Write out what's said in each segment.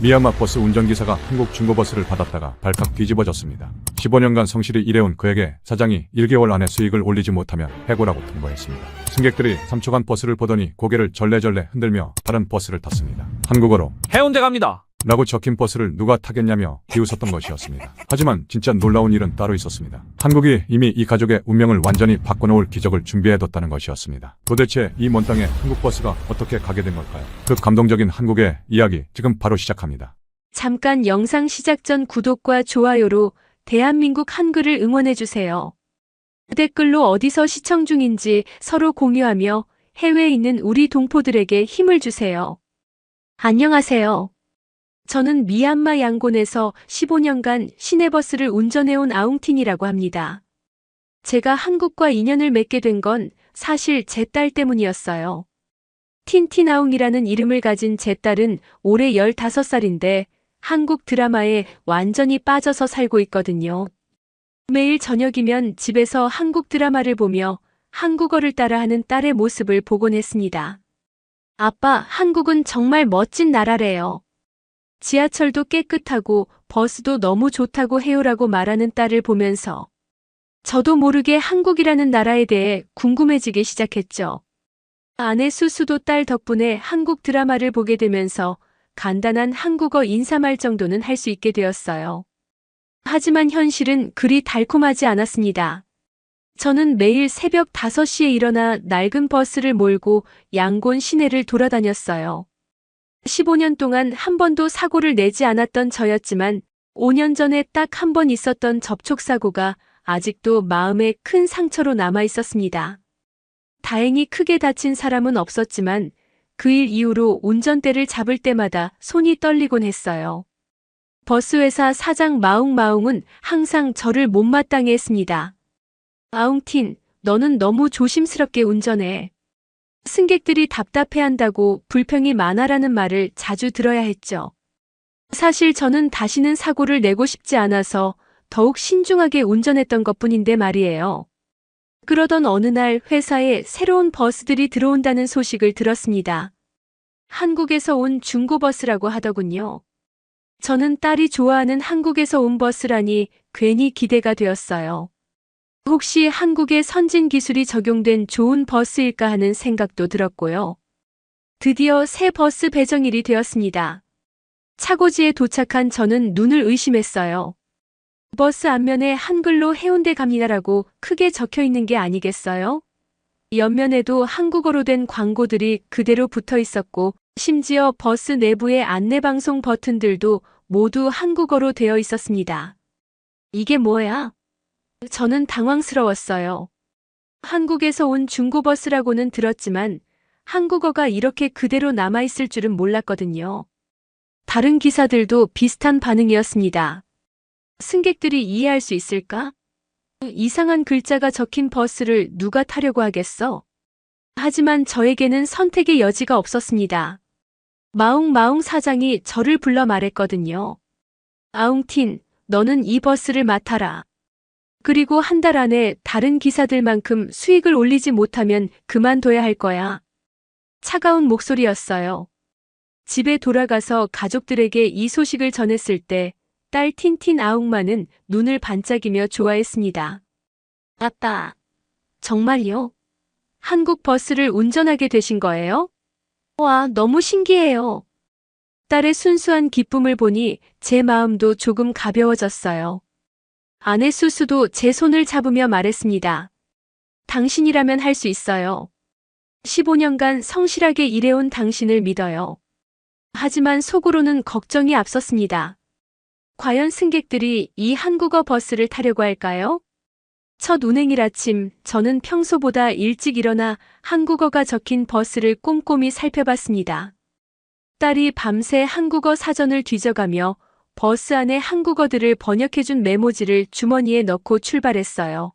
미얀마 버스 운전기사가 한국 중고버스를 받았다가 발칵 뒤집어졌습니다. 15년간 성실히 일해온 그에게 사장이 1개월 안에 수익을 올리지 못하면 해고라고 통보했습니다. 승객들이 3초간 버스를 보더니 고개를 절레절레 흔들며 다른 버스를 탔습니다. 한국어로 해운대 갑니다. 라고 적힌 버스를 누가 타겠냐며 비웃었던 것이었습니다. 하지만 진짜 놀라운 일은 따로 있었습니다. 한국이 이미 이 가족의 운명을 완전히 바꿔놓을 기적을 준비해뒀다는 것이었습니다. 도대체 이 먼 땅에 한국 버스가 어떻게 가게 된 걸까요? 그 감동적인 한국의 이야기 지금 바로 시작합니다. 잠깐 영상 시작 전 구독과 좋아요로 대한민국 한글을 응원해주세요. 댓글로 어디서 시청 중인지 서로 공유하며 해외에 있는 우리 동포들에게 힘을 주세요. 안녕하세요. 저는 미얀마 양곤에서 15년간 시내버스를 운전해온 아웅틴이라고 합니다. 제가 한국과 인연을 맺게 된 건 사실 제 딸 때문이었어요. 틴틴아웅이라는 이름을 가진 제 딸은 올해 15살인데 한국 드라마에 완전히 빠져서 살고 있거든요. 매일 저녁이면 집에서 한국 드라마를 보며 한국어를 따라하는 딸의 모습을 보곤 했습니다. 아빠, 한국은 정말 멋진 나라래요. 지하철도 깨끗하고 버스도 너무 좋다고 해요라고 말하는 딸을 보면서 저도 모르게 한국이라는 나라에 대해 궁금해지기 시작했죠. 아내 수수도 딸 덕분에 한국 드라마를 보게 되면서 간단한 한국어 인사말 정도는 할 수 있게 되었어요. 하지만 현실은 그리 달콤하지 않았습니다. 저는 매일 새벽 5시에 일어나 낡은 버스를 몰고 양곤 시내를 돌아다녔어요. 15년 동안 한 번도 사고를 내지 않았던 저였지만 5년 전에 딱 한 번 있었던 접촉사고가 아직도 마음에 큰 상처로 남아 있었습니다. 다행히 크게 다친 사람은 없었지만 그 일 이후로 운전대를 잡을 때마다 손이 떨리곤 했어요. 버스회사 사장 마웅마웅은 항상 저를 못마땅해 했습니다. 아웅틴, 너는 너무 조심스럽게 운전해. 승객들이 답답해한다고 불평이 많아라는 말을 자주 들어야 했죠. 사실 저는 다시는 사고를 내고 싶지 않아서 더욱 신중하게 운전했던 것뿐인데 말이에요. 그러던 어느 날 회사에 새로운 버스들이 들어온다는 소식을 들었습니다. 한국에서 온 중고버스라고 하더군요. 저는 딸이 좋아하는 한국에서 온 버스라니 괜히 기대가 되었어요. 혹시 한국의 선진 기술이 적용된 좋은 버스일까 하는 생각도 들었고요. 드디어 새 버스 배정일이 되었습니다. 차고지에 도착한 저는 눈을 의심했어요. 버스 앞면에 한글로 해운대 갑니다라고 크게 적혀 있는 게 아니겠어요? 옆면에도 한국어로 된 광고들이 그대로 붙어 있었고 심지어 버스 내부의 안내방송 버튼들도 모두 한국어로 되어 있었습니다. 이게 뭐야? 저는 당황스러웠어요. 한국에서 온 중고버스라고는 들었지만 한국어가 이렇게 그대로 남아있을 줄은 몰랐거든요. 다른 기사들도 비슷한 반응이었습니다. 승객들이 이해할 수 있을까? 이상한 글자가 적힌 버스를 누가 타려고 하겠어? 하지만 저에게는 선택의 여지가 없었습니다. 마웅마웅 사장이 저를 불러 말했거든요. 아웅틴, 너는 이 버스를 맡아라. 그리고 한 달 안에 다른 기사들만큼 수익을 올리지 못하면 그만둬야 할 거야. 차가운 목소리였어요. 집에 돌아가서 가족들에게 이 소식을 전했을 때 딸 틴틴 아웅마는 눈을 반짝이며 좋아했습니다. 아빠, 정말요? 한국 버스를 운전하게 되신 거예요? 와, 너무 신기해요. 딸의 순수한 기쁨을 보니 제 마음도 조금 가벼워졌어요. 아내 수수도 제 손을 잡으며 말했습니다. 당신이라면 할 수 있어요. 15년간 성실하게 일해온 당신을 믿어요. 하지만 속으로는 걱정이 앞섰습니다. 과연 승객들이 이 한국어 버스를 타려고 할까요? 첫 운행일 아침, 저는 평소보다 일찍 일어나 한국어가 적힌 버스를 꼼꼼히 살펴봤습니다. 딸이 밤새 한국어 사전을 뒤져가며 버스 안에 한국어들을 번역해준 메모지를 주머니에 넣고 출발했어요.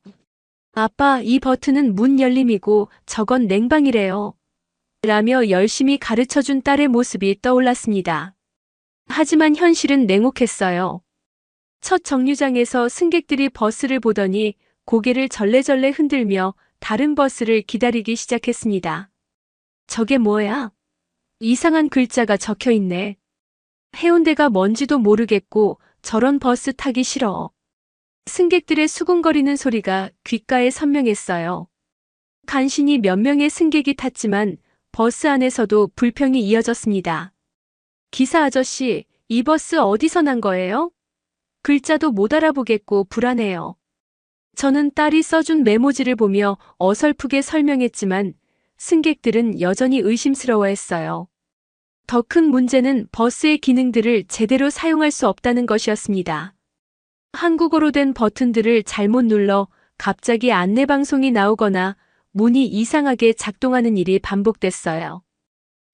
아빠, 이 버튼은 문 열림이고 저건 냉방이래요. 라며 열심히 가르쳐준 딸의 모습이 떠올랐습니다. 하지만 현실은 냉혹했어요. 첫 정류장에서 승객들이 버스를 보더니 고개를 절레절레 흔들며 다른 버스를 기다리기 시작했습니다. 저게 뭐야? 이상한 글자가 적혀 있네. 해운대가 뭔지도 모르겠고 저런 버스 타기 싫어. 승객들의 수군거리는 소리가 귓가에 선명했어요. 간신히 몇 명의 승객이 탔지만 버스 안에서도 불평이 이어졌습니다. 기사 아저씨, 이 버스 어디서 난 거예요? 글자도 못 알아보겠고 불안해요. 저는 딸이 써준 메모지를 보며 어설프게 설명했지만 승객들은 여전히 의심스러워했어요. 더 큰 문제는 버스의 기능들을 제대로 사용할 수 없다는 것이었습니다. 한국어로 된 버튼들을 잘못 눌러 갑자기 안내방송이 나오거나 문이 이상하게 작동하는 일이 반복됐어요.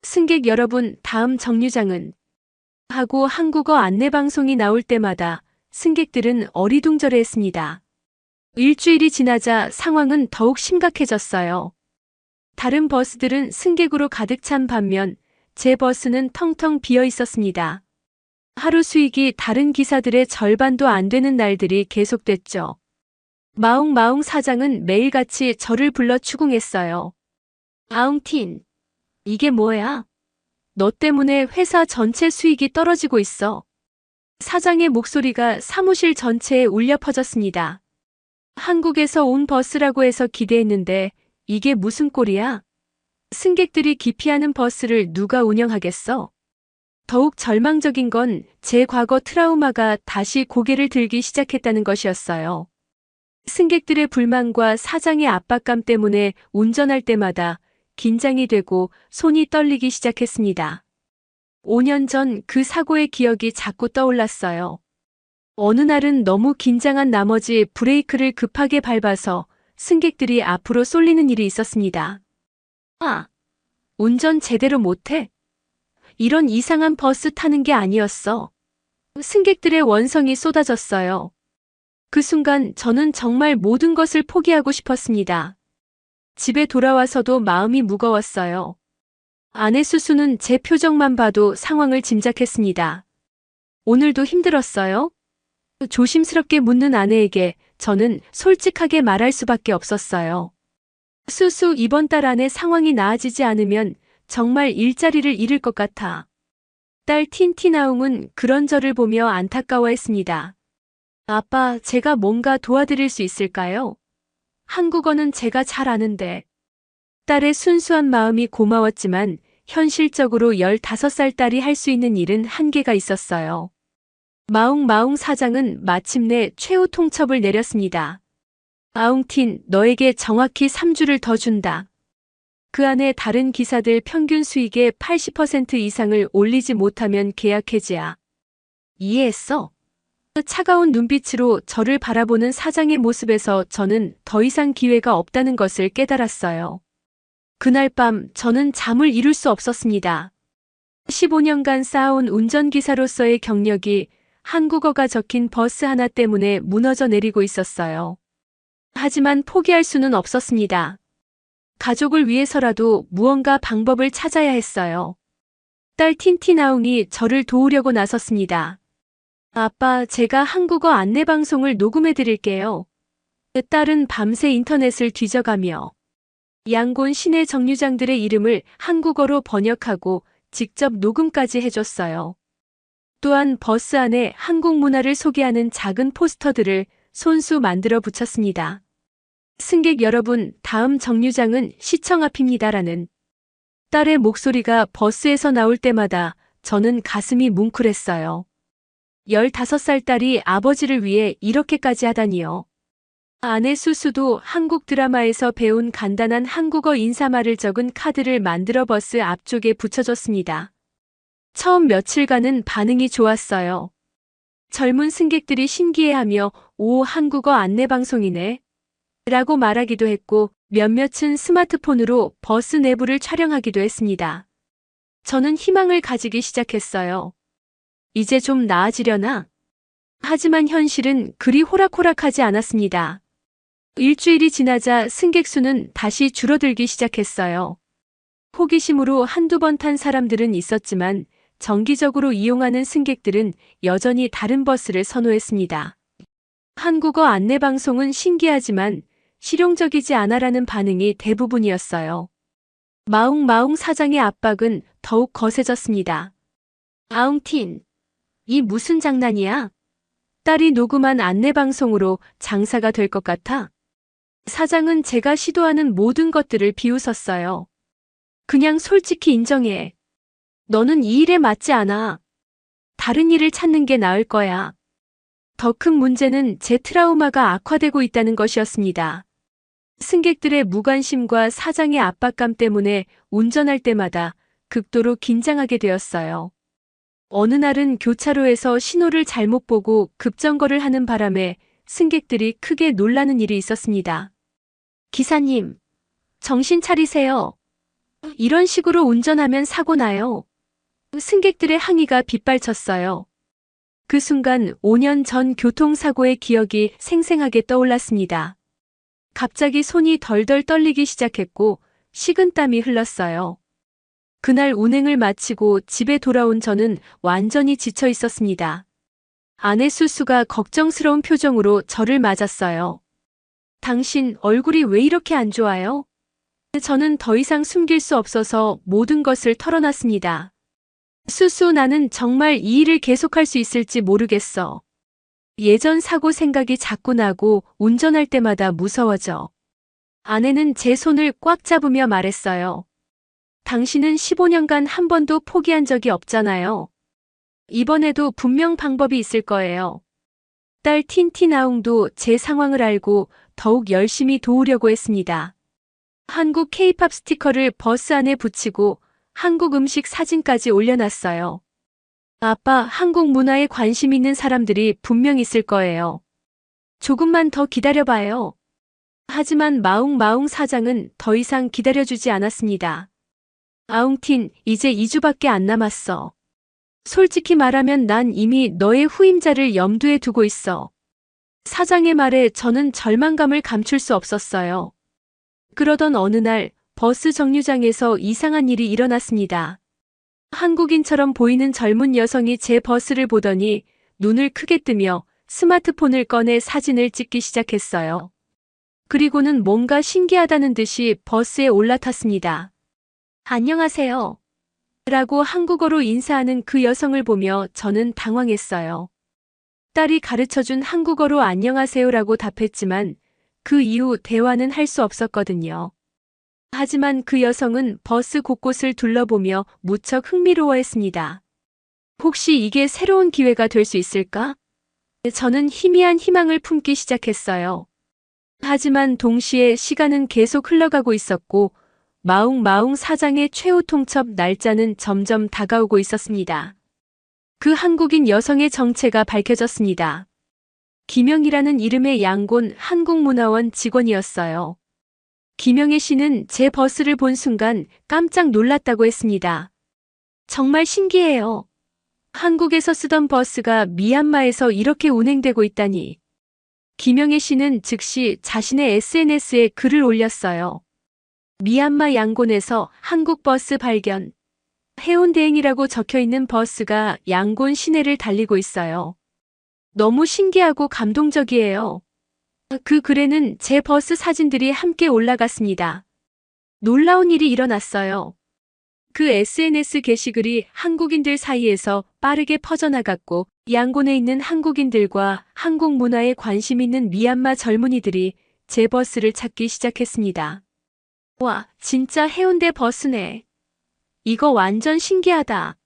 승객 여러분, 다음 정류장은 하고 한국어 안내방송이 나올 때마다 승객들은 어리둥절해했습니다. 일주일이 지나자 상황은 더욱 심각해졌어요. 다른 버스들은 승객으로 가득 찬 반면 제 버스는 텅텅 비어 있었습니다. 하루 수익이 다른 기사들의 절반도 안 되는 날들이 계속됐죠. 마웅마웅 사장은 매일같이 저를 불러 추궁했어요. 아웅틴, 이게 뭐야? 너 때문에 회사 전체 수익이 떨어지고 있어. 사장의 목소리가 사무실 전체에 울려 퍼졌습니다. 한국에서 온 버스라고 해서 기대했는데 이게 무슨 꼴이야? 승객들이 기피하는 버스를 누가 운영하겠어? 더욱 절망적인 건 제 과거 트라우마가 다시 고개를 들기 시작했다는 것이었어요. 승객들의 불만과 사장의 압박감 때문에 운전할 때마다 긴장이 되고 손이 떨리기 시작했습니다. 5년 전 그 사고의 기억이 자꾸 떠올랐어요. 어느 날은 너무 긴장한 나머지 브레이크를 급하게 밟아서 승객들이 앞으로 쏠리는 일이 있었습니다. 아, 운전 제대로 못해? 이런 이상한 버스 타는 게 아니었어. 승객들의 원성이 쏟아졌어요. 그 순간 저는 정말 모든 것을 포기하고 싶었습니다. 집에 돌아와서도 마음이 무거웠어요. 아내 수수는 제 표정만 봐도 상황을 짐작했습니다. 오늘도 힘들었어요? 조심스럽게 묻는 아내에게 저는 솔직하게 말할 수밖에 없었어요. 수수, 이번 달 안에 상황이 나아지지 않으면 정말 일자리를 잃을 것 같아. 딸 틴티나웅은 그런 저를 보며 안타까워했습니다. 아빠, 제가 뭔가 도와드릴 수 있을까요? 한국어는 제가 잘 아는데. 딸의 순수한 마음이 고마웠지만 현실적으로 15살 딸이 할 수 있는 일은 한계가 있었어요. 마웅마웅 사장은 마침내 최후 통첩을 내렸습니다. 아웅틴, 너에게 정확히 3주를 더 준다. 그 안에 다른 기사들 평균 수익의 80% 이상을 올리지 못하면 계약 해지야. 이해했어? 차가운 눈빛으로 저를 바라보는 사장의 모습에서 저는 더 이상 기회가 없다는 것을 깨달았어요. 그날 밤 저는 잠을 이룰 수 없었습니다. 15년간 쌓아온 운전기사로서의 경력이 한국어가 적힌 버스 하나 때문에 무너져 내리고 있었어요. 하지만 포기할 수는 없었습니다. 가족을 위해서라도 무언가 방법을 찾아야 했어요. 딸 틴티나웅이 저를 도우려고 나섰습니다. 아빠, 제가 한국어 안내방송을 녹음해 드릴게요. 딸은 밤새 인터넷을 뒤져가며 양곤 시내 정류장들의 이름을 한국어로 번역하고 직접 녹음까지 해줬어요. 또한 버스 안에 한국 문화를 소개하는 작은 포스터들을 손수 만들어 붙였습니다. 승객 여러분, 다음 정류장은 시청 앞입니다라는 딸의 목소리가 버스에서 나올 때마다 저는 가슴이 뭉클했어요. 15살 딸이 아버지를 위해 이렇게까지 하다니요. 아내 수수도 한국 드라마에서 배운 간단한 한국어 인사말을 적은 카드를 만들어 버스 앞쪽에 붙여줬습니다. 처음 며칠간은 반응이 좋았어요. 젊은 승객들이 신기해하며 오, 한국어 안내방송이네 라고 말하기도 했고 몇몇은 스마트폰으로 버스 내부를 촬영하기도 했습니다. 저는 희망을 가지기 시작했어요. 이제 좀 나아지려나? 하지만 현실은 그리 호락호락하지 않았습니다. 일주일이 지나자 승객 수는 다시 줄어들기 시작했어요. 호기심으로 한두 번 탄 사람들은 있었지만 정기적으로 이용하는 승객들은 여전히 다른 버스를 선호했습니다. 한국어 안내방송은 신기하지만 실용적이지 않아라는 반응이 대부분이었어요. 마웅마웅 사장의 압박은 더욱 거세졌습니다. 아웅틴, 이 무슨 장난이야? 딸이 녹음한 안내방송으로 장사가 될 것 같아? 사장은 제가 시도하는 모든 것들을 비웃었어요. 그냥 솔직히 인정해. 너는 이 일에 맞지 않아. 다른 일을 찾는 게 나을 거야. 더 큰 문제는 제 트라우마가 악화되고 있다는 것이었습니다. 승객들의 무관심과 사장의 압박감 때문에 운전할 때마다 극도로 긴장하게 되었어요. 어느 날은 교차로에서 신호를 잘못 보고 급정거를 하는 바람에 승객들이 크게 놀라는 일이 있었습니다. 기사님, 정신 차리세요. 이런 식으로 운전하면 사고 나요. 승객들의 항의가 빗발쳤어요. 그 순간 5년 전 교통사고의 기억이 생생하게 떠올랐습니다. 갑자기 손이 덜덜 떨리기 시작했고 식은땀이 흘렀어요. 그날 운행을 마치고 집에 돌아온 저는 완전히 지쳐 있었습니다. 아내 수수가 걱정스러운 표정으로 저를 맞았어요. 당신 얼굴이 왜 이렇게 안 좋아요? 저는 더 이상 숨길 수 없어서 모든 것을 털어놨습니다. 수수, 나는 정말 이 일을 계속할 수 있을지 모르겠어. 예전 사고 생각이 자꾸 나고 운전할 때마다 무서워져. 아내는 제 손을 꽉 잡으며 말했어요. 당신은 15년간 한 번도 포기한 적이 없잖아요. 이번에도 분명 방법이 있을 거예요. 딸 틴티나웅도 제 상황을 알고 더욱 열심히 도우려고 했습니다. 한국 K-팝 스티커를 버스 안에 붙이고 한국 음식 사진까지 올려놨어요. 아빠, 한국 문화에 관심 있는 사람들이 분명 있을 거예요. 조금만 더 기다려봐요. 하지만 마웅마웅 사장은 더 이상 기다려주지 않았습니다. 아웅틴, 이제 2주밖에 안 남았어. 솔직히 말하면 난 이미 너의 후임자를 염두에 두고 있어. 사장의 말에 저는 절망감을 감출 수 없었어요. 그러던 어느 날 버스 정류장에서 이상한 일이 일어났습니다. 한국인처럼 보이는 젊은 여성이 제 버스를 보더니 눈을 크게 뜨며 스마트폰을 꺼내 사진을 찍기 시작했어요. 그리고는 뭔가 신기하다는 듯이 버스에 올라탔습니다. 안녕하세요. 라고 한국어로 인사하는 그 여성을 보며 저는 당황했어요. 딸이 가르쳐준 한국어로 안녕하세요라고 답했지만 그 이후 대화는 할 수 없었거든요. 하지만 그 여성은 버스 곳곳을 둘러보며 무척 흥미로워했습니다. 혹시 이게 새로운 기회가 될 수 있을까? 저는 희미한 희망을 품기 시작했어요. 하지만 동시에 시간은 계속 흘러가고 있었고 마웅마웅 사장의 최후 통첩 날짜는 점점 다가오고 있었습니다. 그 한국인 여성의 정체가 밝혀졌습니다. 김영이라는 이름의 양곤 한국문화원 직원이었어요. 김영애 씨는 제 버스를 본 순간 깜짝 놀랐다고 했습니다. 정말 신기해요. 한국에서 쓰던 버스가 미얀마에서 이렇게 운행되고 있다니. 김영애 씨는 즉시 자신의 SNS에 글을 올렸어요. 미얀마 양곤에서 한국 버스 발견. 해운대행이라고 적혀있는 버스가 양곤 시내를 달리고 있어요. 너무 신기하고 감동적이에요. 그 글에는 제 버스 사진들이 함께 올라갔습니다. 놀라운 일이 일어났어요. 그 SNS 게시글이 한국인들 사이에서 빠르게 퍼져나갔고 양곤에 있는 한국인들과 한국 문화에 관심 있는 미얀마 젊은이들이 제 버스를 찾기 시작했습니다. 와, 진짜 해운대 버스네. 이거 완전 신기하다.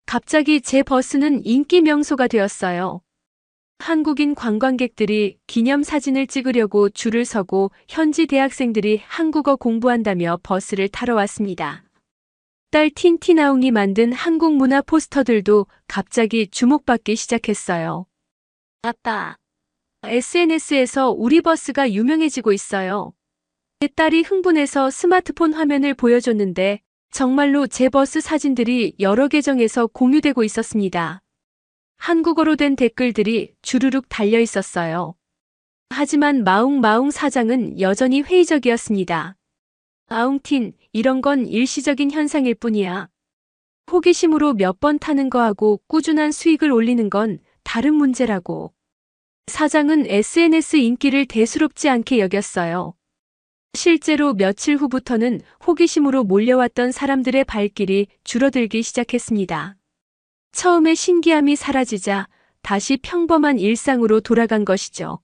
갑자기 제 버스는 인기 명소가 되었어요. 한국인 관광객들이 기념사진을 찍으려고 줄을 서고 현지 대학생들이 한국어 공부한다며 버스를 타러 왔습니다. 딸 틴티나웅이 만든 한국 문화 포스터들도 갑자기 주목받기 시작했어요. 아빠, SNS에서 우리 버스가 유명해지고 있어요. 제 딸이 흥분해서 스마트폰 화면을 보여줬는데 정말로 제 버스 사진들이 여러 계정에서 공유되고 있었습니다. 한국어로 된 댓글들이 주르륵 달려 있었어요. 하지만 마웅마웅 사장은 여전히 회의적이었습니다. 아웅틴, 이런 건 일시적인 현상일 뿐이야. 호기심으로 몇 번 타는 거하고 꾸준한 수익을 올리는 건 다른 문제라고. 사장은 SNS 인기를 대수롭지 않게 여겼어요. 실제로 며칠 후부터는 호기심으로 몰려왔던 사람들의 발길이 줄어들기 시작했습니다. 처음에 신기함이 사라지자 다시 평범한 일상으로 돌아간 것이죠.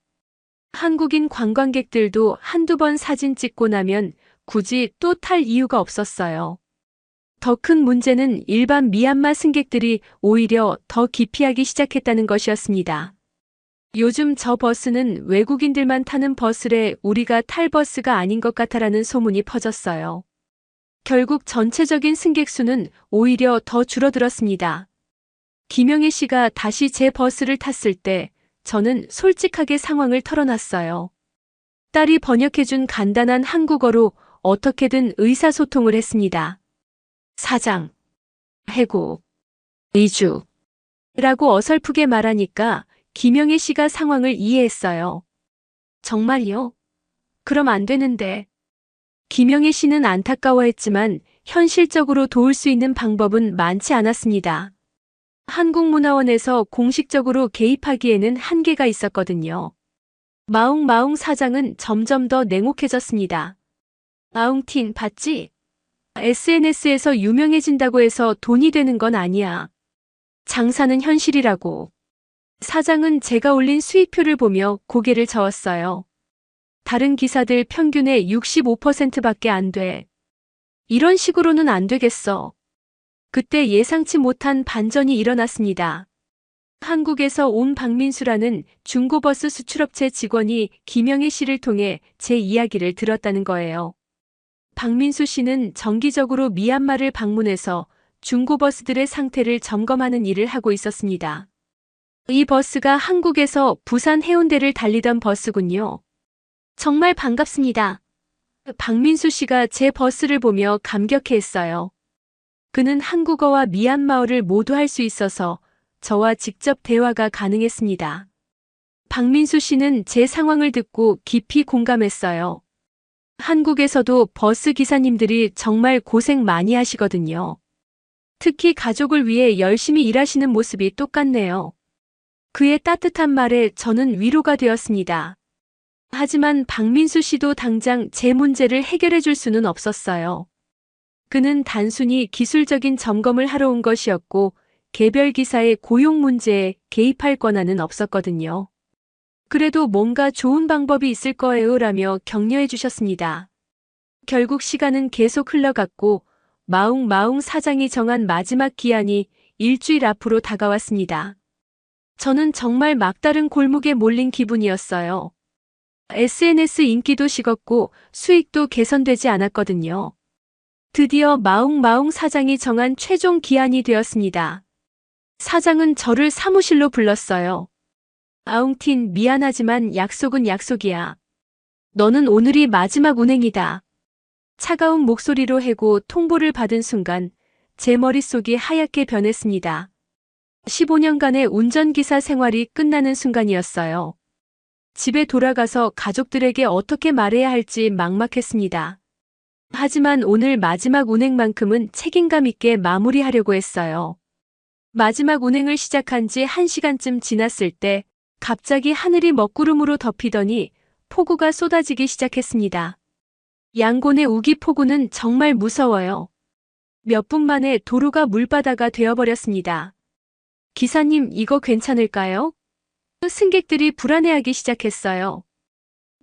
한국인 관광객들도 한두 번 사진 찍고 나면 굳이 또 탈 이유가 없었어요. 더 큰 문제는 일반 미얀마 승객들이 오히려 더 기피하기 시작했다는 것이었습니다. 요즘 저 버스는 외국인들만 타는 버스래, 우리가 탈 버스가 아닌 것 같아라는 소문이 퍼졌어요. 결국 전체적인 승객 수는 오히려 더 줄어들었습니다. 김영애 씨가 다시 제 버스를 탔을 때 저는 솔직하게 상황을 털어놨어요. 딸이 번역해준 간단한 한국어로 어떻게든 의사소통을 했습니다. 사장, 해고, 이주 라고 어설프게 말하니까 김영애 씨가 상황을 이해했어요. 정말요? 그럼 안 되는데. 김영애 씨는 안타까워했지만 현실적으로 도울 수 있는 방법은 많지 않았습니다. 한국문화원에서 공식적으로 개입하기에는 한계가 있었거든요. 마웅마웅 사장은 점점 더 냉혹해졌습니다. 마웅틴 봤지? SNS에서 유명해진다고 해서 돈이 되는 건 아니야. 장사는 현실이라고. 사장은 제가 올린 수익표를 보며 고개를 저었어요. 다른 기사들 평균의 65%밖에 안 돼. 이런 식으로는 안 되겠어. 그때 예상치 못한 반전이 일어났습니다. 한국에서 온 박민수라는 중고버스 수출업체 직원이 김영애 씨를 통해 제 이야기를 들었다는 거예요. 박민수 씨는 정기적으로 미얀마를 방문해서 중고버스들의 상태를 점검하는 일을 하고 있었습니다. 이 버스가 한국에서 부산 해운대를 달리던 버스군요. 정말 반갑습니다. 박민수 씨가 제 버스를 보며 감격해했어요. 그는 한국어와 미얀마어를 모두 할 수 있어서 저와 직접 대화가 가능했습니다. 박민수 씨는 제 상황을 듣고 깊이 공감했어요. 한국에서도 버스 기사님들이 정말 고생 많이 하시거든요. 특히 가족을 위해 열심히 일하시는 모습이 똑같네요. 그의 따뜻한 말에 저는 위로가 되었습니다. 하지만 박민수 씨도 당장 제 문제를 해결해 줄 수는 없었어요. 그는 단순히 기술적인 점검을 하러 온 것이었고 개별 기사의 고용 문제에 개입할 권한은 없었거든요. 그래도 뭔가 좋은 방법이 있을 거예요라며 격려해 주셨습니다. 결국 시간은 계속 흘러갔고 마웅마웅 사장이 정한 마지막 기한이 일주일 앞으로 다가왔습니다. 저는 정말 막다른 골목에 몰린 기분이었어요. SNS 인기도 식었고 수익도 개선되지 않았거든요. 드디어 마웅마웅 사장이 정한 최종 기한이 되었습니다. 사장은 저를 사무실로 불렀어요. 아웅틴, 미안하지만 약속은 약속이야. 너는 오늘이 마지막 운행이다. 차가운 목소리로 해고 통보를 받은 순간 제 머릿속이 하얗게 변했습니다. 15년간의 운전기사 생활이 끝나는 순간이었어요. 집에 돌아가서 가족들에게 어떻게 말해야 할지 막막했습니다. 하지만 오늘 마지막 운행만큼은 책임감 있게 마무리하려고 했어요. 마지막 운행을 시작한 지 1시간쯤 지났을 때 갑자기 하늘이 먹구름으로 덮이더니 폭우가 쏟아지기 시작했습니다. 양곤의 우기폭우는 정말 무서워요. 몇 분 만에 도로가 물바다가 되어버렸습니다. 기사님, 이거 괜찮을까요? 승객들이 불안해하기 시작했어요.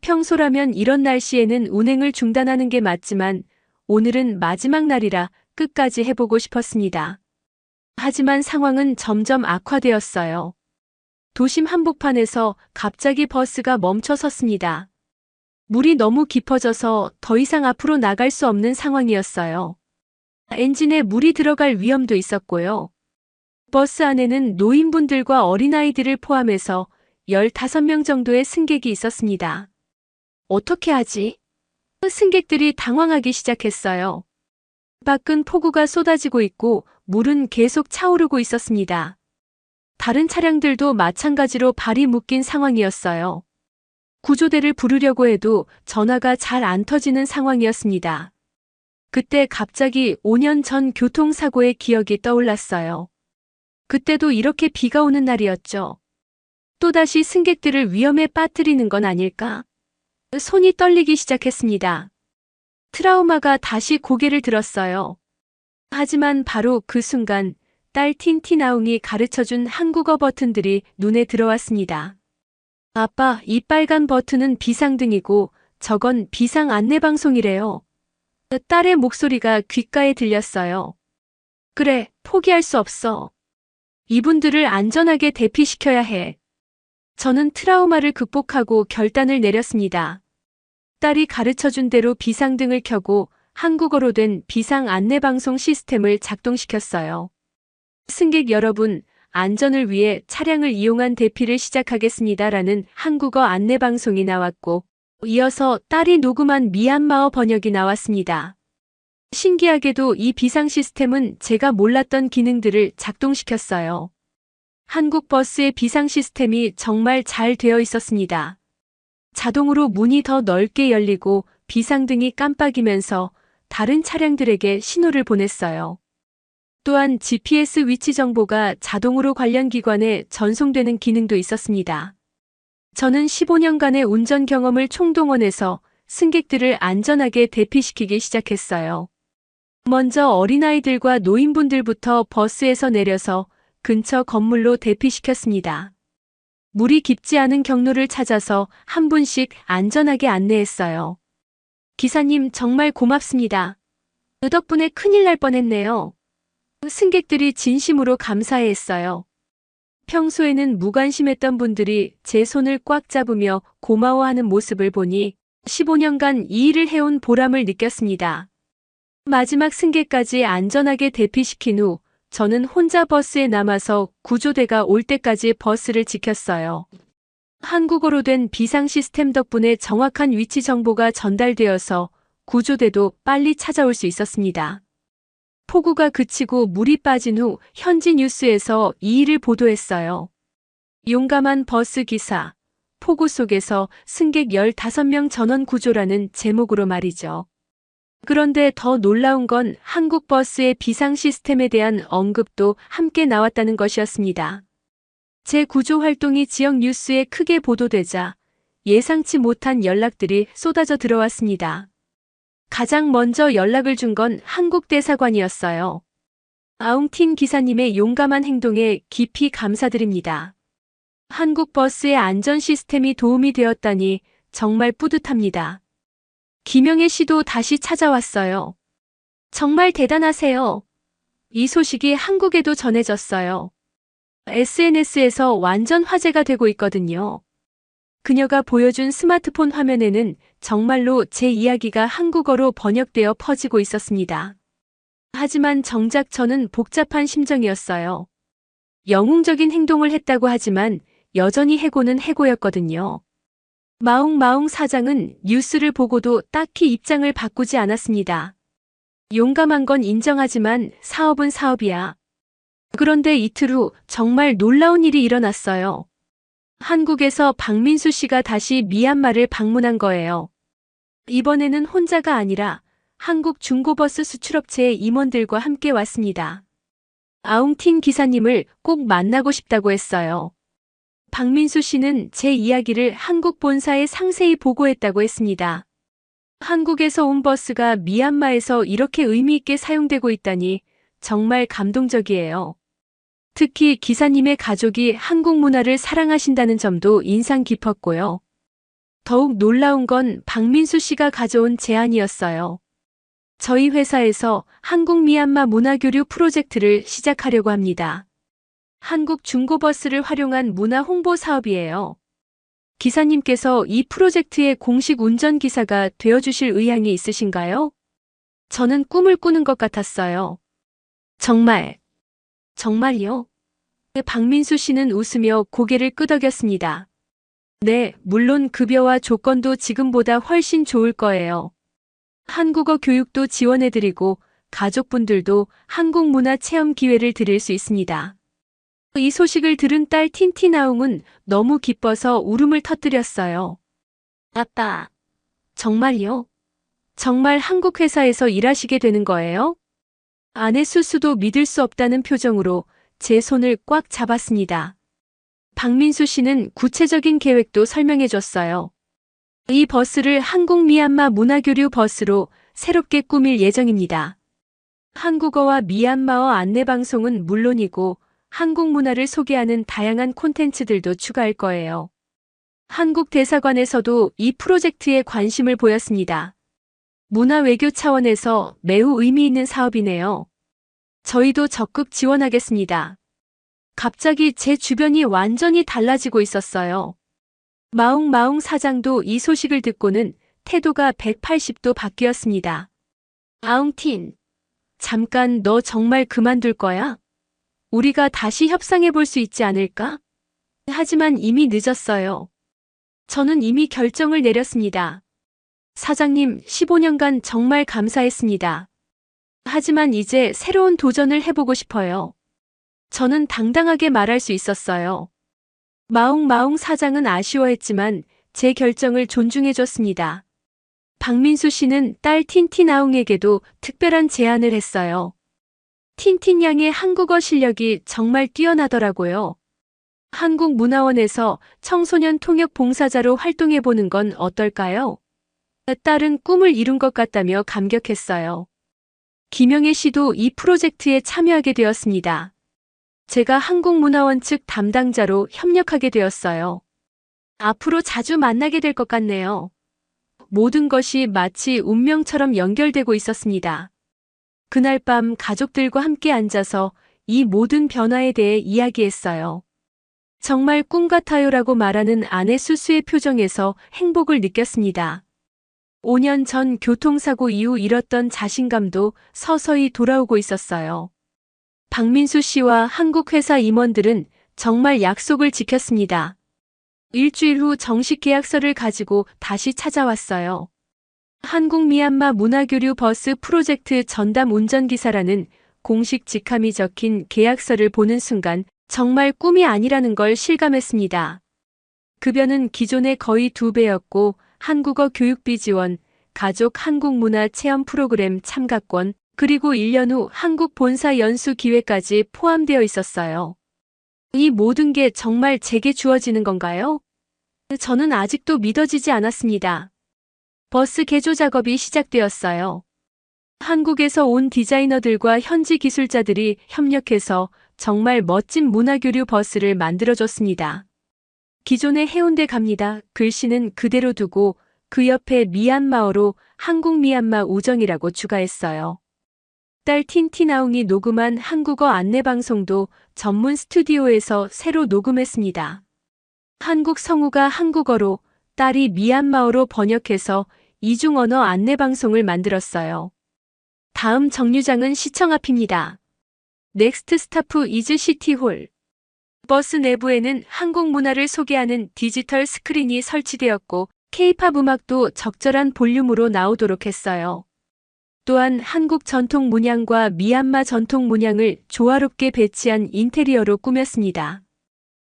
평소라면 이런 날씨에는 운행을 중단하는 게 맞지만 오늘은 마지막 날이라 끝까지 해보고 싶었습니다. 하지만 상황은 점점 악화되었어요. 도심 한복판에서 갑자기 버스가 멈춰 섰습니다. 물이 너무 깊어져서 더 이상 앞으로 나갈 수 없는 상황이었어요. 엔진에 물이 들어갈 위험도 있었고요. 버스 안에는 노인분들과 어린아이들을 포함해서 15명 정도의 승객이 있었습니다. 어떻게 하지? 승객들이 당황하기 시작했어요. 밖은 폭우가 쏟아지고 있고 물은 계속 차오르고 있었습니다. 다른 차량들도 마찬가지로 발이 묶인 상황이었어요. 구조대를 부르려고 해도 전화가 잘 안 터지는 상황이었습니다. 그때 갑자기 5년 전 교통사고의 기억이 떠올랐어요. 그때도 이렇게 비가 오는 날이었죠. 또다시 승객들을 위험에 빠뜨리는 건 아닐까? 손이 떨리기 시작했습니다. 트라우마가 다시 고개를 들었어요. 하지만 바로 그 순간 딸 틴티나웅이 가르쳐준 한국어 버튼들이 눈에 들어왔습니다. 아빠, 이 빨간 버튼은 비상등이고 저건 비상 안내방송이래요. 딸의 목소리가 귓가에 들렸어요. 그래, 포기할 수 없어. 이분들을 안전하게 대피시켜야 해. 저는 트라우마를 극복하고 결단을 내렸습니다. 딸이 가르쳐준 대로 비상등을 켜고 한국어로 된 비상 안내방송 시스템을 작동시켰어요. 승객 여러분, 안전을 위해 차량을 이용한 대피를 시작하겠습니다라는 한국어 안내방송이 나왔고, 이어서 딸이 녹음한 미얀마어 번역이 나왔습니다. 신기하게도 이 비상 시스템은 제가 몰랐던 기능들을 작동시켰어요. 한국 버스의 비상 시스템이 정말 잘 되어 있었습니다. 자동으로 문이 더 넓게 열리고 비상등이 깜빡이면서 다른 차량들에게 신호를 보냈어요. 또한 GPS 위치 정보가 자동으로 관련 기관에 전송되는 기능도 있었습니다. 저는 15년간의 운전 경험을 총동원해서 승객들을 안전하게 대피시키기 시작했어요. 먼저 어린아이들과 노인분들부터 버스에서 내려서 근처 건물로 대피시켰습니다. 물이 깊지 않은 경로를 찾아서 한 분씩 안전하게 안내했어요. 기사님 정말 고맙습니다. 그 덕분에 큰일 날 뻔했네요. 승객들이 진심으로 감사해했어요. 평소에는 무관심했던 분들이 제 손을 꽉 잡으며 고마워하는 모습을 보니 15년간 이 일을 해온 보람을 느꼈습니다. 마지막 승객까지 안전하게 대피시킨 후 저는 혼자 버스에 남아서 구조대가 올 때까지 버스를 지켰어요. 한국어로 된 비상 시스템 덕분에 정확한 위치 정보가 전달되어서 구조대도 빨리 찾아올 수 있었습니다. 폭우가 그치고 물이 빠진 후 현지 뉴스에서 이 일을 보도했어요. 용감한 버스 기사, 폭우 속에서 승객 15명 전원 구조라는 제목으로 말이죠. 그런데 더 놀라운 건 한국 버스의 비상 시스템에 대한 언급도 함께 나왔다는 것이었습니다. 제 구조 활동이 지역 뉴스에 크게 보도되자 예상치 못한 연락들이 쏟아져 들어왔습니다. 가장 먼저 연락을 준 건 한국 대사관이었어요. 아웅틴 기사님의 용감한 행동에 깊이 감사드립니다. 한국 버스의 안전 시스템이 도움이 되었다니 정말 뿌듯합니다. 김영애 씨도 다시 찾아왔어요. 정말 대단하세요. 이 소식이 한국에도 전해졌어요. SNS에서 완전 화제가 되고 있거든요. 그녀가 보여준 스마트폰 화면에는 정말로 제 이야기가 한국어로 번역되어 퍼지고 있었습니다. 하지만 정작 저는 복잡한 심정이었어요. 영웅적인 행동을 했다고 하지만 여전히 해고는 해고였거든요. 마웅마웅 사장은 뉴스를 보고도 딱히 입장을 바꾸지 않았습니다. 용감한 건 인정하지만 사업은 사업이야. 그런데 이틀 후 정말 놀라운 일이 일어났어요. 한국에서 박민수 씨가 다시 미얀마를 방문한 거예요. 이번에는 혼자가 아니라 한국 중고버스 수출업체의 임원들과 함께 왔습니다. 아웅틴 기사님을 꼭 만나고 싶다고 했어요. 박민수 씨는 제 이야기를 한국 본사에 상세히 보고했다고 했습니다. 한국에서 온 버스가 미얀마에서 이렇게 의미 있게 사용되고 있다니 정말 감동적이에요. 특히 기사님의 가족이 한국 문화를 사랑하신다는 점도 인상 깊었고요. 더욱 놀라운 건 박민수 씨가 가져온 제안이었어요. 저희 회사에서 한국 미얀마 문화교류 프로젝트를 시작하려고 합니다. 한국 중고버스를 활용한 문화 홍보 사업이에요. 기사님께서 이 프로젝트의 공식 운전기사가 되어주실 의향이 있으신가요? 저는 꿈을 꾸는 것 같았어요. 정말요? 박민수 씨는 웃으며 고개를 끄덕였습니다. 네, 물론 급여와 조건도 지금보다 훨씬 좋을 거예요. 한국어 교육도 지원해드리고 가족분들도 한국 문화 체험 기회를 드릴 수 있습니다. 이 소식을 들은 딸 틴티나웅은 너무 기뻐서 울음을 터뜨렸어요. 아빠, 정말요? 정말 한국 회사에서 일하시게 되는 거예요? 아내 수수도 믿을 수 없다는 표정으로 제 손을 꽉 잡았습니다. 박민수 씨는 구체적인 계획도 설명해 줬어요. 이 버스를 한국 미얀마 문화교류 버스로 새롭게 꾸밀 예정입니다. 한국어와 미얀마어 안내방송은 물론이고 한국 문화를 소개하는 다양한 콘텐츠들도 추가할 거예요. 한국 대사관에서도 이 프로젝트에 관심을 보였습니다. 문화 외교 차원에서 매우 의미 있는 사업이네요. 저희도 적극 지원하겠습니다. 갑자기 제 주변이 완전히 달라지고 있었어요. 마웅마웅 사장도 이 소식을 듣고는 태도가 180도 바뀌었습니다. 아웅틴, 잠깐 너 정말 그만둘 거야? 우리가 다시 협상해 볼 수 있지 않을까? 하지만 이미 늦었어요. 저는 이미 결정을 내렸습니다. 사장님, 15년간 정말 감사했습니다. 하지만 이제 새로운 도전을 해보고 싶어요. 저는 당당하게 말할 수 있었어요. 마웅마웅 사장은 아쉬워했지만 제 결정을 존중해줬습니다. 박민수 씨는 딸 틴틴아웅에게도 특별한 제안을 했어요. 틴틴 양의 한국어 실력이 정말 뛰어나더라고요. 한국문화원에서 청소년 통역 봉사자로 활동해보는 건 어떨까요? 딸은 꿈을 이룬 것 같다며 감격했어요. 김영애 씨도 이 프로젝트에 참여하게 되었습니다. 제가 한국문화원 측 담당자로 협력하게 되었어요. 앞으로 자주 만나게 될 것 같네요. 모든 것이 마치 운명처럼 연결되고 있었습니다. 그날 밤 가족들과 함께 앉아서 이 모든 변화에 대해 이야기했어요. 정말 꿈 같아요라고 말하는 아내 수수의 표정에서 행복을 느꼈습니다. 5년 전 교통사고 이후 잃었던 자신감도 서서히 돌아오고 있었어요. 박민수 씨와 한국 회사 임원들은 정말 약속을 지켰습니다. 일주일 후 정식 계약서를 가지고 다시 찾아왔어요. 한국 미얀마 문화교류 버스 프로젝트 전담 운전기사라는 공식 직함이 적힌 계약서를 보는 순간 정말 꿈이 아니라는 걸 실감했습니다. 급여는 기존의 거의 2배였고 한국어 교육비 지원, 가족 한국문화 체험 프로그램 참가권, 그리고 1년 후 한국 본사 연수 기회까지 포함되어 있었어요. 이 모든 게 정말 제게 주어지는 건가요? 저는 아직도 믿어지지 않았습니다. 버스 개조 작업이 시작되었어요. 한국에서 온 디자이너들과 현지 기술자들이 협력해서 정말 멋진 문화교류 버스를 만들어줬습니다. 기존의 해운대 갑니다 글씨는 그대로 두고 그 옆에 미얀마어로 한국 미얀마 우정이라고 추가했어요. 딸 틴티나웅이 녹음한 한국어 안내방송도 전문 스튜디오에서 새로 녹음했습니다. 한국 성우가 한국어로, 딸이 미얀마어로 번역해서 이중언어 안내방송을 만들었어요. 다음 정류장은 시청 앞입니다. 넥스트 스타프 이즈 시티홀. 버스 내부에는 한국 문화를 소개하는 디지털 스크린이 설치되었고 K-팝 음악도 적절한 볼륨으로 나오도록 했어요. 또한 한국 전통 문양과 미얀마 전통 문양을 조화롭게 배치한 인테리어로 꾸몄습니다.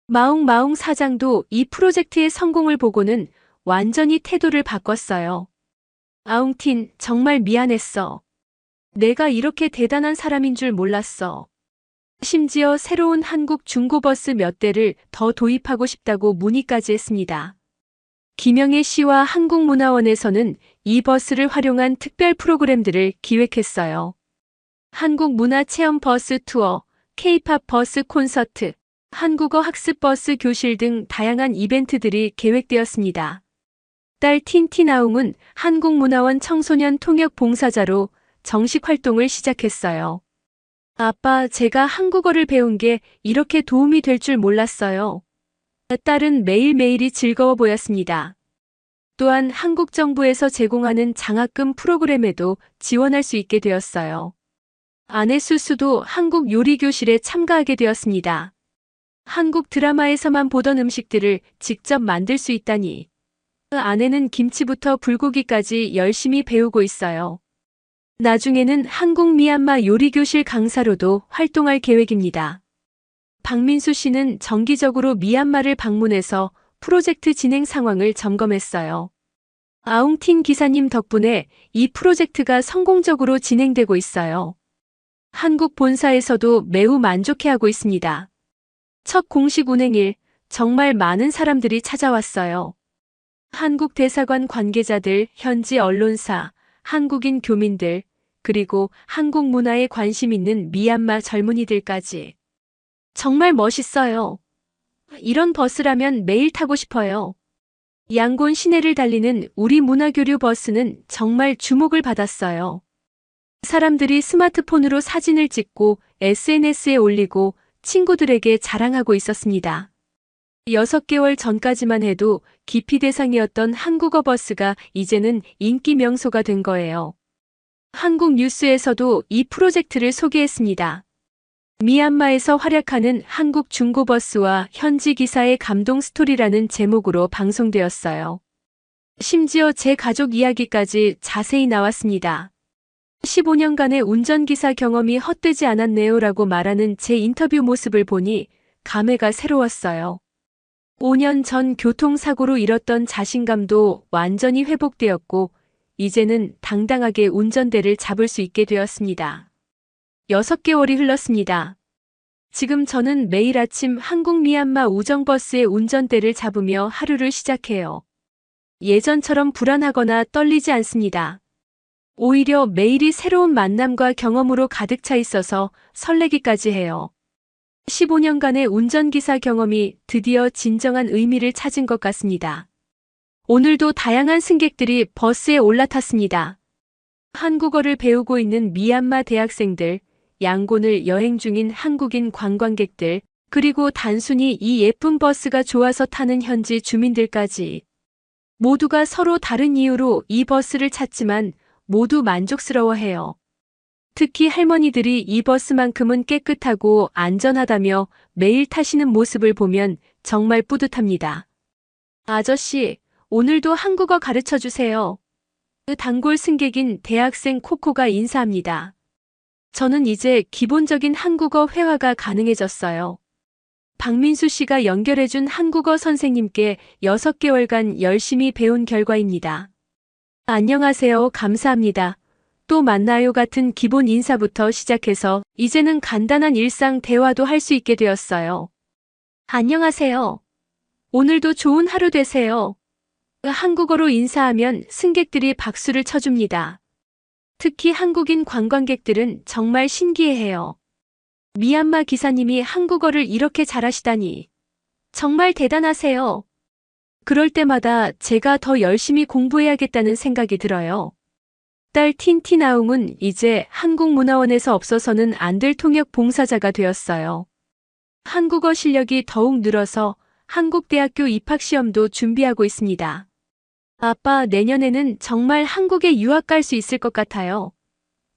마웅마웅 사장도 이 프로젝트의 성공을 보고는 완전히 태도를 바꿨어요. 아웅틴, 정말 미안했어. 내가 이렇게 대단한 사람인 줄 몰랐어. 심지어 새로운 한국 중고버스 몇 대를 더 도입하고 싶다고 문의까지 했습니다. 김영애 씨와 한국문화원에서는 이 버스를 활용한 특별 프로그램들을 기획했어요. 한국문화체험 버스 투어, K-팝 버스 콘서트, 한국어 학습 버스 교실 등 다양한 이벤트들이 계획되었습니다. 딸 틴티나웅은 한국문화원 청소년 통역 봉사자로 정식 활동을 시작했어요. 아빠, 제가 한국어를 배운 게 이렇게 도움이 될 줄 몰랐어요. 딸은 매일매일이 즐거워 보였습니다. 또한 한국 정부에서 제공하는 장학금 프로그램에도 지원할 수 있게 되었어요. 아내 수수도 한국 요리교실에 참가하게 되었습니다. 한국 드라마에서만 보던 음식들을 직접 만들 수 있다니. 아내는 김치부터 불고기까지 열심히 배우고 있어요. 나중에는 한국 미얀마 요리교실 강사로도 활동할 계획입니다. 박민수 씨는 정기적으로 미얀마를 방문해서 프로젝트 진행 상황을 점검했어요. 아웅틴 기사님 덕분에 이 프로젝트가 성공적으로 진행되고 있어요. 한국 본사에서도 매우 만족해하고 있습니다. 첫 공식 운행일, 정말 많은 사람들이 찾아왔어요. 한국 대사관 관계자들, 현지 언론사, 한국인 교민들, 그리고 한국 문화에 관심 있는 미얀마 젊은이들까지. 정말 멋있어요. 이런 버스라면 매일 타고 싶어요. 양곤 시내를 달리는 우리 문화교류 버스는 정말 주목을 받았어요. 사람들이 스마트폰으로 사진을 찍고 SNS에 올리고 친구들에게 자랑하고 있었습니다. 6개월 전까지만 해도 기피 대상이었던 한국어 버스가 이제는 인기 명소가 된 거예요. 한국 뉴스에서도 이 프로젝트를 소개했습니다. 미얀마에서 활약하는 한국 중고버스와 현지 기사의 감동 스토리라는 제목으로 방송되었어요. 심지어 제 가족 이야기까지 자세히 나왔습니다. 15년간의 운전기사 경험이 헛되지 않았네요라고 말하는 제 인터뷰 모습을 보니 감회가 새로웠어요. 5년 전 교통사고로 잃었던 자신감도 완전히 회복되었고 이제는 당당하게 운전대를 잡을 수 있게 되었습니다. 6개월이 흘렀습니다. 지금 저는 매일 아침 한국 미얀마 우정버스의 운전대를 잡으며 하루를 시작해요. 예전처럼 불안하거나 떨리지 않습니다. 오히려 매일이 새로운 만남과 경험으로 가득 차 있어서 설레기까지 해요. 15년간의 운전기사 경험이 드디어 진정한 의미를 찾은 것 같습니다. 오늘도 다양한 승객들이 버스에 올라탔습니다. 한국어를 배우고 있는 미얀마 대학생들, 양곤을 여행 중인 한국인 관광객들, 그리고 단순히 이 예쁜 버스가 좋아서 타는 현지 주민들까지. 모두가 서로 다른 이유로 이 버스를 찾지만 모두 만족스러워해요. 특히 할머니들이 이 버스만큼은 깨끗하고 안전하다며 매일 타시는 모습을 보면 정말 뿌듯합니다. 아저씨, 오늘도 한국어 가르쳐 주세요. 단골 승객인 대학생 코코가 인사합니다. 저는 이제 기본적인 한국어 회화가 가능해졌어요. 박민수 씨가 연결해준 한국어 선생님께 6개월간 열심히 배운 결과입니다. 안녕하세요. 감사합니다. 또 만나요 같은 기본 인사부터 시작해서 이제는 간단한 일상 대화도 할 수 있게 되었어요. 안녕하세요. 오늘도 좋은 하루 되세요. 한국어로 인사하면 승객들이 박수를 쳐줍니다. 특히 한국인 관광객들은 정말 신기해해요. 미얀마 기사님이 한국어를 이렇게 잘하시다니. 정말 대단하세요. 그럴 때마다 제가 더 열심히 공부해야겠다는 생각이 들어요. 딸 틴티나웅은 이제 한국문화원에서 없어서는 안 될 통역 봉사자가 되었어요. 한국어 실력이 더욱 늘어서 한국대학교 입학시험도 준비하고 있습니다. 아빠, 내년에는 정말 한국에 유학 갈 수 있을 것 같아요.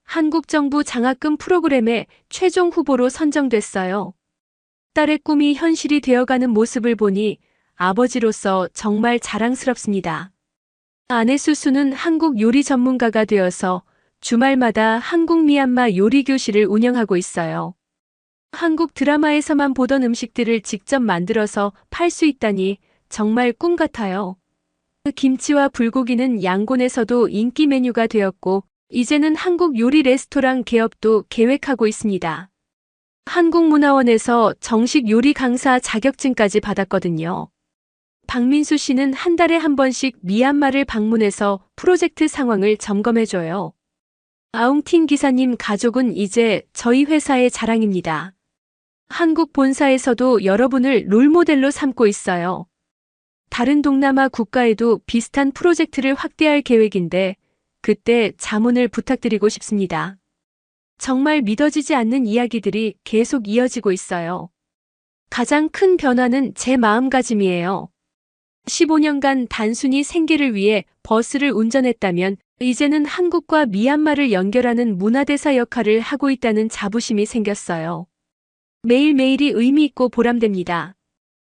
한국 정부 장학금 프로그램에 최종 후보로 선정됐어요. 딸의 꿈이 현실이 되어가는 모습을 보니 아버지로서 정말 자랑스럽습니다. 아내 수수는 한국 요리 전문가가 되어서 주말마다 한국 미얀마 요리 교실을 운영하고 있어요. 한국 드라마에서만 보던 음식들을 직접 만들어서 팔 수 있다니 정말 꿈 같아요. 김치와 불고기는 양곤에서도 인기 메뉴가 되었고 이제는 한국 요리 레스토랑 개업도 계획하고 있습니다. 한국문화원에서 정식 요리 강사 자격증까지 받았거든요. 박민수 씨는 한 달에 한 번씩 미얀마를 방문해서 프로젝트 상황을 점검해줘요. 아웅틴 기사님 가족은 이제 저희 회사의 자랑입니다. 한국 본사에서도 여러분을 롤모델로 삼고 있어요. 다른 동남아 국가에도 비슷한 프로젝트를 확대할 계획인데 그때 자문을 부탁드리고 싶습니다. 정말 믿어지지 않는 이야기들이 계속 이어지고 있어요. 가장 큰 변화는 제 마음가짐이에요. 15년간 단순히 생계를 위해 버스를 운전했다면 이제는 한국과 미얀마를 연결하는 문화대사 역할을 하고 있다는 자부심이 생겼어요. 매일매일이 의미 있고 보람됩니다.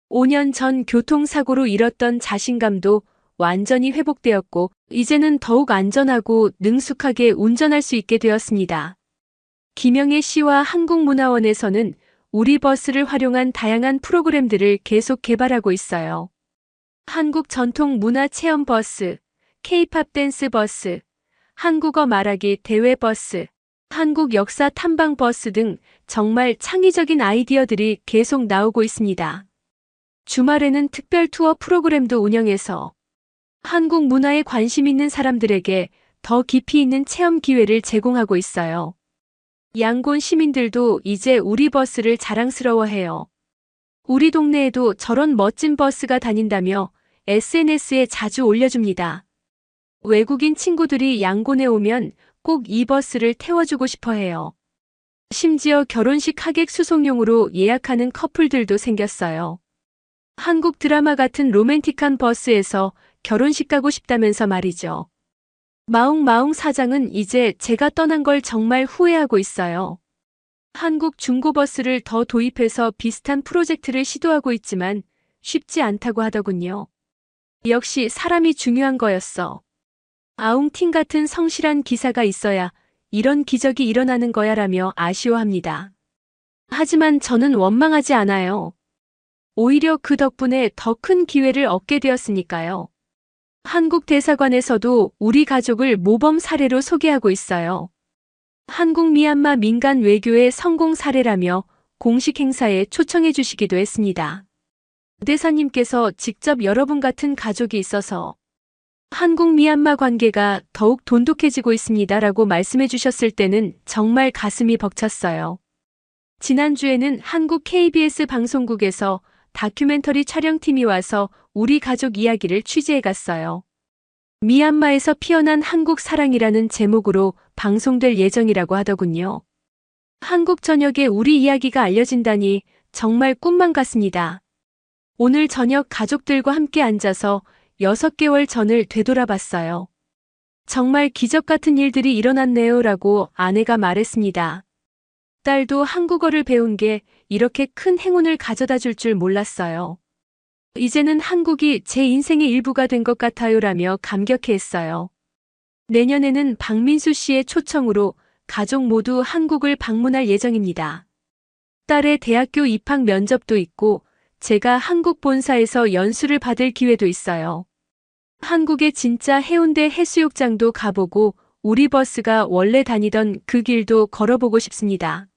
5년 전 교통사고로 잃었던 자신감도 완전히 회복되었고 이제는 더욱 안전하고 능숙하게 운전할 수 있게 되었습니다. 김영애 씨와 한국문화원에서는 우리 버스를 활용한 다양한 프로그램들을 계속 개발하고 있어요. 한국 전통 문화 체험 버스, K-팝 댄스 버스, 한국어 말하기 대회 버스, 한국 역사 탐방 버스 등 정말 창의적인 아이디어들이 계속 나오고 있습니다. 주말에는 특별 투어 프로그램도 운영해서 한국 문화에 관심 있는 사람들에게 더 깊이 있는 체험 기회를 제공하고 있어요. 양곤 시민들도 이제 우리 버스를 자랑스러워해요. 우리 동네에도 저런 멋진 버스가 다닌다며 SNS에 자주 올려줍니다. 외국인 친구들이 양곤에 오면 꼭 이 버스를 태워주고 싶어 해요. 심지어 결혼식 하객 수송용으로 예약하는 커플들도 생겼어요. 한국 드라마 같은 로맨틱한 버스에서 결혼식 가고 싶다면서 말이죠. 마웅마웅 사장은 이제 제가 떠난 걸 정말 후회하고 있어요. 한국 중고버스를 더 도입해서 비슷한 프로젝트를 시도하고 있지만 쉽지 않다고 하더군요. 역시 사람이 중요한 거였어. 아웅팅 같은 성실한 기사가 있어야 이런 기적이 일어나는 거야 라며 아쉬워합니다. 하지만 저는 원망하지 않아요. 오히려 그 덕분에 더 큰 기회를 얻게 되었으니까요. 한국 대사관에서도 우리 가족을 모범 사례로 소개하고 있어요. 한국 미얀마 민간 외교의 성공 사례라며 공식 행사에 초청해 주시기도 했습니다. 대사님께서 직접 여러분 같은 가족이 있어서 한국 미얀마 관계가 더욱 돈독해지고 있습니다라고 말씀해 주셨을 때는 정말 가슴이 벅찼어요. 지난주에는 한국 KBS 방송국에서 다큐멘터리 촬영팀이 와서 우리 가족 이야기를 취재해 갔어요. 미얀마에서 피어난 한국 사랑이라는 제목으로 방송될 예정이라고 하더군요. 한국 전역에 우리 이야기가 알려진다니 정말 꿈만 같습니다. 오늘 저녁 가족들과 함께 앉아서 6개월 전을 되돌아봤어요. 정말 기적 같은 일들이 일어났네요 라고 아내가 말했습니다. 딸도 한국어를 배운 게 이렇게 큰 행운을 가져다 줄 줄 몰랐어요. 이제는 한국이 제 인생의 일부가 된 것 같아요 라며 감격해했어요. 내년에는 박민수 씨의 초청으로 가족 모두 한국을 방문할 예정입니다. 딸의 대학교 입학 면접도 있고 제가 한국 본사에서 연수를 받을 기회도 있어요. 한국의 진짜 해운대 해수욕장도 가보고 우리 버스가 원래 다니던 그 길도 걸어보고 싶습니다.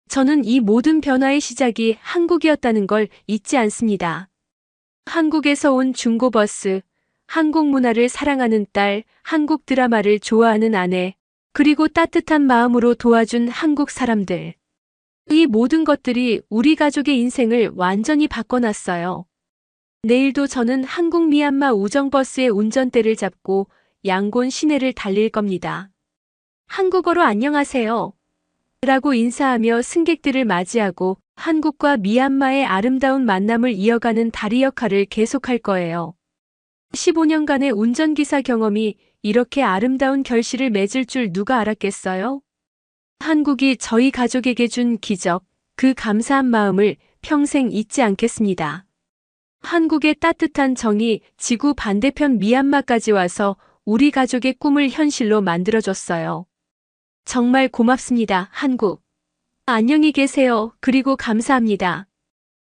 저는 이 모든 변화의 시작이 한국이었다는 걸 잊지 않습니다. 한국에서 온 중고버스, 한국 문화를 사랑하는 딸, 한국 드라마를 좋아하는 아내, 그리고 따뜻한 마음으로 도와준 한국 사람들. 이 모든 것들이 우리 가족의 인생을 완전히 바꿔놨어요. 내일도 저는 한국 미얀마 우정버스의 운전대를 잡고 양곤 시내를 달릴 겁니다. 한국어로 안녕하세요. 라고 인사하며 승객들을 맞이하고 한국과 미얀마의 아름다운 만남을 이어가는 다리 역할을 계속할 거예요. 15년간의 운전기사 경험이 이렇게 아름다운 결실을 맺을 줄 누가 알았겠어요? 한국이 저희 가족에게 준 기적, 그 감사한 마음을 평생 잊지 않겠습니다. 한국의 따뜻한 정이 지구 반대편 미얀마까지 와서 우리 가족의 꿈을 현실로 만들어줬어요. 정말 고맙습니다, 한국. 안녕히 계세요. 그리고 감사합니다.